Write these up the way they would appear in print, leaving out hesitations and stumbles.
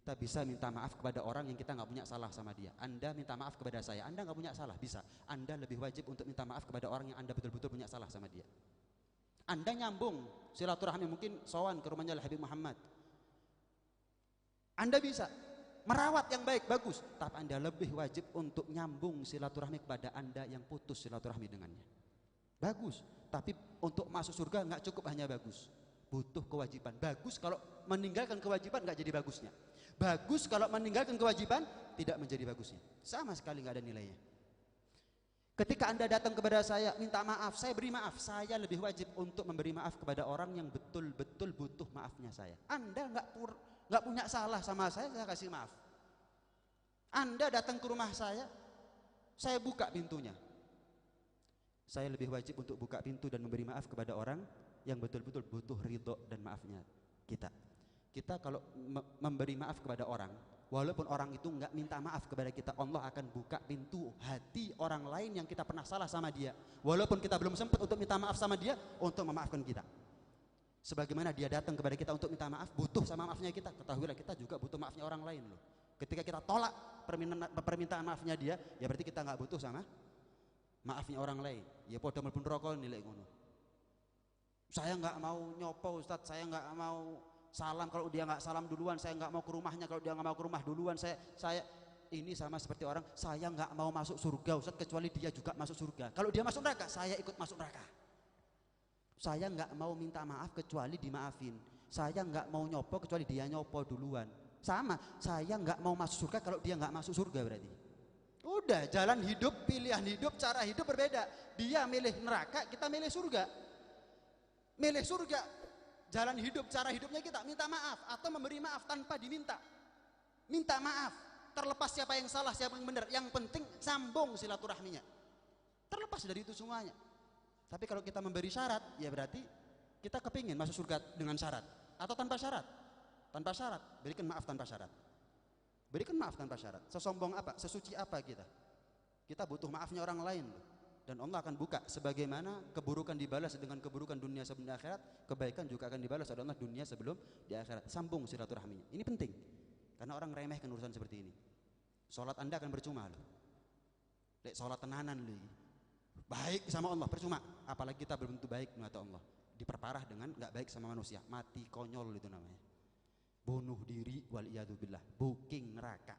kita bisa minta maaf kepada orang yang kita nggak punya salah sama dia. Anda minta maaf kepada saya, Anda nggak punya salah, bisa. Anda lebih wajib untuk minta maaf kepada orang yang Anda betul-betul punya salah sama dia. Anda nyambung silaturahmi, mungkin sowan ke rumahnya Habib Muhammad, Anda bisa merawat yang baik, bagus. Tapi Anda lebih wajib untuk nyambung silaturahmi kepada Anda yang putus silaturahmi dengannya. Bagus, tapi untuk masuk surga nggak cukup hanya bagus, butuh kewajiban. Bagus kalau meninggalkan kewajiban nggak jadi bagusnya. Bagus kalau meninggalkan kewajiban tidak menjadi bagusnya. Sama sekali nggak ada nilainya. Ketika Anda datang kepada saya minta maaf, saya beri maaf. Saya lebih wajib untuk memberi maaf kepada orang yang betul-betul butuh maafnya saya. Anda nggak punya salah sama saya kasih maaf. Anda datang ke rumah saya buka pintunya. Saya lebih wajib untuk buka pintu dan memberi maaf kepada orang yang betul-betul butuh ridho dan maafnya kita. Kita kalau memberi maaf kepada orang, walaupun orang itu nggak minta maaf kepada kita, Allah akan buka pintu hati orang lain yang kita pernah salah sama dia, walaupun kita belum sempat untuk minta maaf sama dia, untuk memaafkan kita. Sebagaimana dia datang kepada kita untuk minta maaf, butuh sama maafnya kita, ketahuilah kita juga butuh maafnya orang lain loh. Ketika kita tolak permintaan maafnya dia, ya berarti kita nggak butuh sama maafnya orang lain. Ya podo mlebu neraka nilai ngono. Saya nggak mau nyopo Ustadz, saya nggak mau salam kalau dia nggak salam duluan, saya nggak mau ke rumahnya kalau dia nggak mau ke rumah duluan, saya ini sama seperti orang, saya nggak mau masuk surga Ustadz kecuali dia juga masuk surga. Kalau dia masuk neraka, saya ikut masuk neraka. Saya nggak mau minta maaf kecuali dimaafin. Saya nggak mau nyopo kecuali dia nyopo duluan. Sama, saya nggak mau masuk surga kalau dia nggak masuk surga berarti. Udah, jalan hidup, pilihan hidup, cara hidup berbeda. Dia milih neraka, kita milih surga. Milih surga, jalan hidup, cara hidupnya kita minta maaf atau memberi maaf tanpa diminta. Minta maaf, terlepas siapa yang salah, siapa yang benar. Yang penting sambung silaturahminya. Terlepas dari itu semuanya. Tapi kalau kita memberi syarat, ya berarti kita kepingin masuk surga dengan syarat atau tanpa syarat. Tanpa syarat, berikan maaf tanpa syarat. Berikan maaf tanpa syarat. Sesombong apa, sesuci apa kita? Kita butuh maafnya orang lain loh. Dan Allah akan buka sebagaimana keburukan dibalas dengan keburukan dunia sebelum di akhirat, kebaikan juga akan dibalas oleh Allah dunia sebelum di akhirat. Sambung silaturahminya. Ini penting. Karena orang remehkan urusan seperti ini. Salat Anda akan percuma loh. Lek salat tenanan loh. Baik sama Allah percuma. Apalagi kita belum tentu baik menurut Allah. Diperparah dengan enggak baik sama manusia. Mati konyol itu namanya. Bunuh diri waliyadzubillah, booking neraka.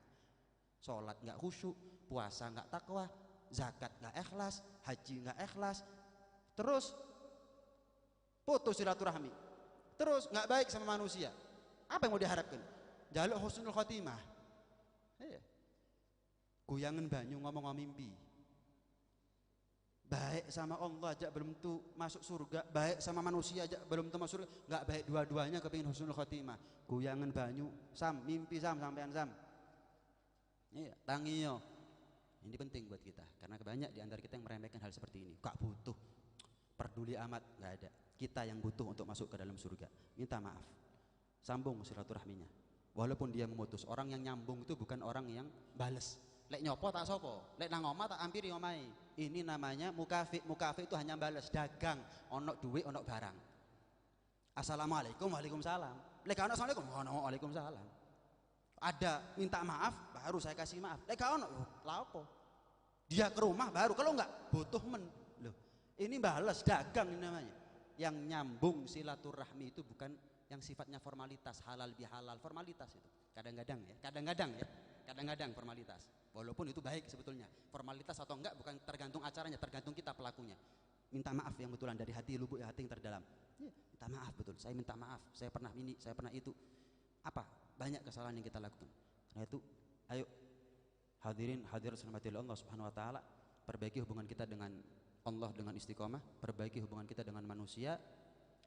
Salat enggak khusyuk, puasa enggak takwa, zakat nggak ikhlas, haji nggak ikhlas, terus putus silaturahmi, terus nggak baik sama manusia. Apa yang mau diharapkan? Jaluk husnul khotimah. Goyangan banyu ngomong mimpi. Baik sama Allah aja belum tentu masuk surga, baik sama manusia aja belum tentu masuk surga, nggak baik dua-duanya kepingin husnul khotimah. Goyangan banyu, mimpi sampean iya, tangiyo. Ini penting buat kita, karena banyak di antara kita yang meremehkan hal seperti ini. Gak butuh, peduli amat, gak ada. Kita yang butuh untuk masuk ke dalam surga. Minta maaf, sambung silaturahminya. Walaupun dia memutus, orang yang nyambung itu bukan orang yang bales. Lek nyopo tak sopo, lek nang omah tak ampiri omai. Ini namanya mukafi. Mukafi itu hanya bales, dagang, onok duit, onok barang. Assalamualaikum, waalaikumsalam. Lek ono assalamualaikum, ono waalaikumsalam. Ada minta maaf baru saya kasih maaf. Lek ono lha opo? Dia ke rumah baru, kalau enggak butuh loh. Ini balas dagang ini namanya. Yang nyambung silaturahmi itu bukan yang sifatnya formalitas, halal bihalal, formalitas itu. Kadang-kadang formalitas. Walaupun itu baik sebetulnya. Formalitas atau enggak bukan tergantung acaranya, tergantung kita pelakunya. Minta maaf yang betulan dari hati lubuk hati yang terdalam. Ya, minta maaf betul. Saya minta maaf. Saya pernah ini, saya pernah itu. Apa? Banyak kesalahan yang kita lakukan. Nah itu, ayo hadirin hadirat rahmatillah Allah Subhanahu wa taala, perbaiki hubungan kita dengan Allah dengan istiqomah, perbaiki hubungan kita dengan manusia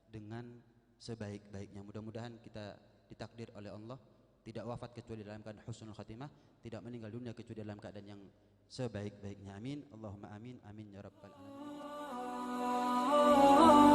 dengan sebaik-baiknya. Mudah-mudahan kita ditakdir oleh Allah tidak wafat kecuali dalam keadaan husnul khatimah, tidak meninggal dunia kecuali dalam keadaan yang sebaik-baiknya. Amin. Allahumma amin. Amin ya rabbal alamin.